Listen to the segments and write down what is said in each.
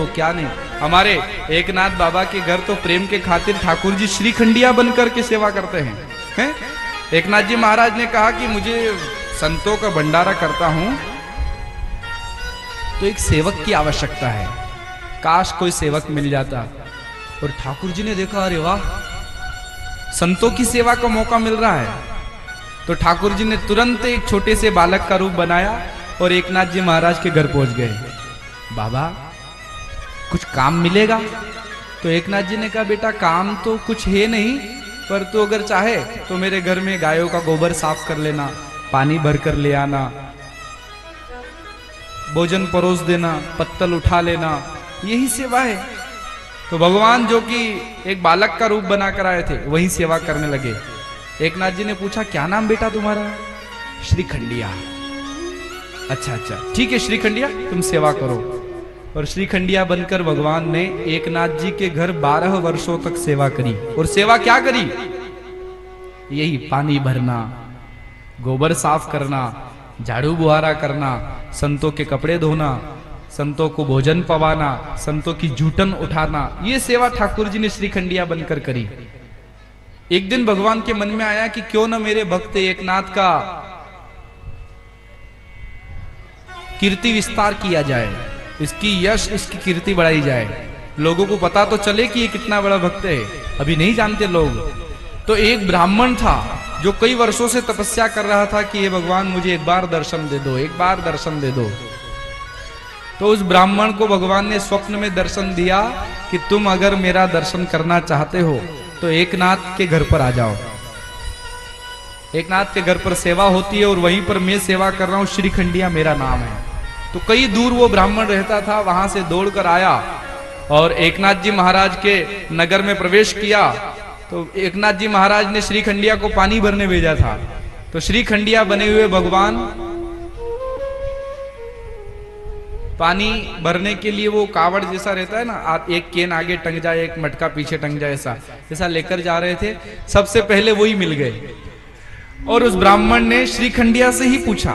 तो क्या नहीं, हमारे एकनाथ बाबा के घर तो प्रेम के खातिर ठाकुर जी श्रीखंडिया बनकर के सेवा करते हैं। एकनाथ जी महाराज ने कहा कि मुझे संतों का भंडारा करता हूं तो एक सेवक की आवश्यकता है, काश कोई सेवक मिल जाता। और ठाकुर जी ने देखा, अरे वाह, संतों की सेवा का मौका मिल रहा है। तो ठाकुर जी ने तुरंत एक छोटे से बालक का रूप बनाया और एकनाथ जी महाराज के घर पहुंच गए। बाबा कुछ काम मिलेगा? तो एकनाथ जी ने कहा, बेटा काम तो कुछ है नहीं, पर तू अगर चाहे तो मेरे घर में गायों का गोबर साफ कर लेना, पानी भर कर ले आना, भोजन परोस देना, पत्तल उठा लेना, यही सेवा है। तो भगवान जो कि एक बालक का रूप बनाकर आए थे वही सेवा करने लगे। एकनाथ जी ने पूछा, क्या नाम बेटा तुम्हारा? श्रीखंडिया। अच्छा अच्छा ठीक है श्रीखंडिया, तुम सेवा करो। और श्रीखंडिया बनकर भगवान ने एकनाथ जी के घर 12 वर्षों तक सेवा करी। और सेवा क्या करी? यही पानी भरना, गोबर साफ करना, झाड़ू बुहारा करना, संतों के कपड़े धोना, संतों को भोजन पवाना, संतों की जूठन उठाना, ये सेवा ठाकुर जी ने श्रीखंडिया बनकर करी। एक दिन भगवान के मन में आया कि क्यों न मेरे भक्त एकनाथ का कीर्ति विस्तार किया जाए, इसकी यश, इसकी कीर्ति बढ़ाई जाए, लोगों को पता तो चले कि ये कितना बड़ा भक्त है, अभी नहीं जानते लोग। तो एक ब्राह्मण था जो कई वर्षों से तपस्या कर रहा था कि ये भगवान मुझे एक बार दर्शन दे दो, एक बार दर्शन दे दो। तो उस ब्राह्मण को भगवान ने स्वप्न में दर्शन दिया कि तुम अगर मेरा दर्शन करना चाहते हो तो एकनाथ के घर पर आ जाओ। एकनाथ के घर पर सेवा होती है और वहीं पर मैं सेवा कर रहा हूं, श्रीखंडिया मेरा नाम है। तो कई दूर वो ब्राह्मण रहता था, वहां से दौड़कर आया और एकनाथ जी महाराज के नगर में प्रवेश किया। तो एकनाथ जी महाराज ने श्रीखंडिया को पानी भरने भेजा था। तो श्रीखंडिया बने हुए भगवान पानी भरने के लिए, वो कावड़ जैसा रहता है ना, एक केन आगे टंग जाए, एक मटका पीछे टंग जाए, ऐसा लेकर जा रहे थे। सबसे पहले वही मिल गए। और उस ब्राह्मण ने श्रीखंडिया से ही पूछा,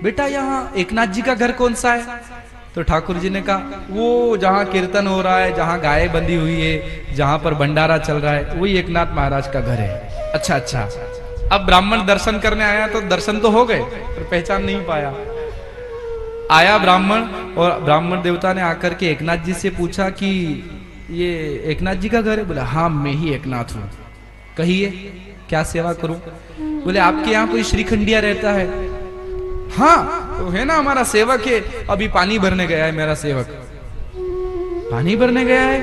बेटा यहाँ एकनाथ जी का घर कौन सा है? तो ठाकुर जी ने कहा, वो जहाँ कीर्तन हो रहा है, जहाँ गाय बंधी हुई है, जहाँ पर भंडारा चल रहा है, वही एकनाथ महाराज का घर है। अच्छा अच्छा। अब ब्राह्मण दर्शन करने आया तो दर्शन तो हो गए पर पहचान नहीं पाया। आया ब्राह्मण और ब्राह्मण देवता ने आकर के एकनाथ जी से पूछा कि ये एकनाथ जी का घर है? बोला, हाँ मैं ही एकनाथ हूँ। कहिए क्या सेवा करूं? बोले, आपके यहाँ कोई श्रीखंडिया रहता है? हाँ तो है ना, हमारा सेवक है, अभी पानी भरने गया है मेरा सेवक। पानी भरने गया है?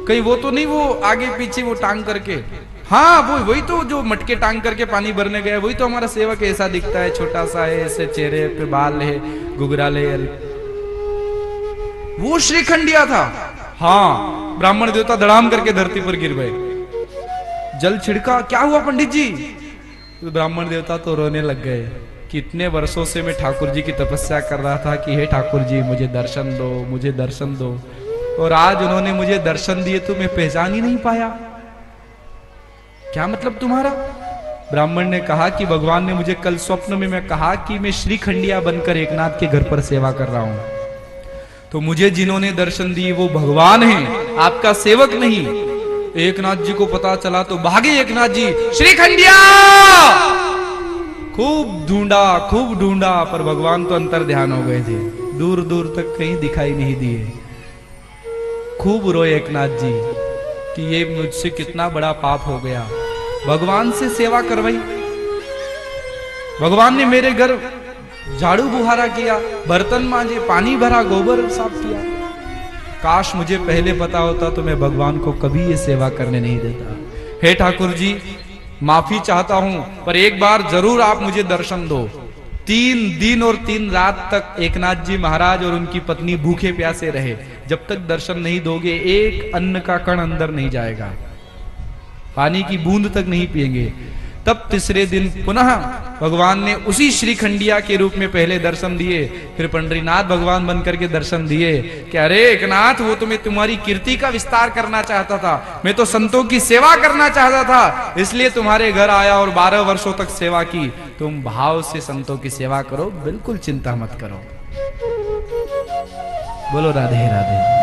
कहीं वो तो नहीं, वो आगे पीछे वो टांग करके? हाँ वही तो, जो मटके टांग करके पानी भरने गया, वही तो हमारा सेवक। ऐसा दिखता है, छोटा सा है, ऐसे चेहरे पे बाल है, गुगराले, वो श्रीखंडिया था। हाँ। ब्राह्मण देवता धड़ाम करके धरती पर गिर गए। जल छिड़का, क्या हुआ पंडित जी? तो ब्राह्मण देवता तो रोने लग गए। कितने वर्षों से मैं ठाकुर जी की तपस्या कर रहा था कि हे ठाकुर जी मुझे दर्शन दो, मुझे दर्शन दो, और आज उन्होंने मुझे दर्शन दिए तो मैं पहचान ही नहीं पाया। क्या मतलब तुम्हारा? ब्राह्मण ने कहा कि भगवान ने मुझे कल स्वप्न में मैं कहा कि मैं श्रीखंडिया बनकर एकनाथ के घर पर सेवा कर रहा हूं, तो मुझे जिन्होंने दर्शन दिए वो भगवान हैं, आपका सेवक नहीं। एकनाथ जी को पता चला तो भागे एकनाथ जी, श्रीखंडिया! खूब ढूंढा पर भगवान तो अंतर ध्यान हो गए थे, दूर दूर तक कहीं दिखाई नहीं दिए। खूब रोए एकनाथ जी कि ये मुझसे कितना बड़ा पाप हो गया। भगवान से सेवा करवाई, भगवान ने मेरे घर झाड़ू बुहारा किया, बर्तन मांजे, पानी भरा, गोबर साफ किया। काश मुझे पहले पता होता तो मैं भगवान को कभी ये सेवा करने नहीं देता। हे ठाकुर जी माफी चाहता हूं, पर एक बार जरूर आप मुझे दर्शन दो। 3 दिन और 3 रात तक एकनाथ जी महाराज और उनकी पत्नी भूखे प्यासे रहे। जब तक दर्शन नहीं दोगे एक अन्न का कण अंदर नहीं जाएगा, पानी की बूंद तक नहीं पिएंगे। तब तीसरे दिन पुनः भगवान ने उसी श्रीखंडिया के रूप में पहले दर्शन दिए, फिर पंडरीनाथ भगवान बनकर के दर्शन दिए कि अरे एकनाथ, वो तो मैं तुम्हारी कीर्ति का विस्तार करना चाहता था, मैं तो संतों की सेवा करना चाहता था, इसलिए तुम्हारे घर आया और 12 वर्षों तक सेवा की। तुम भाव से संतों की सेवा करो, बिल्कुल चिंता मत करो। बोलो राधे राधे।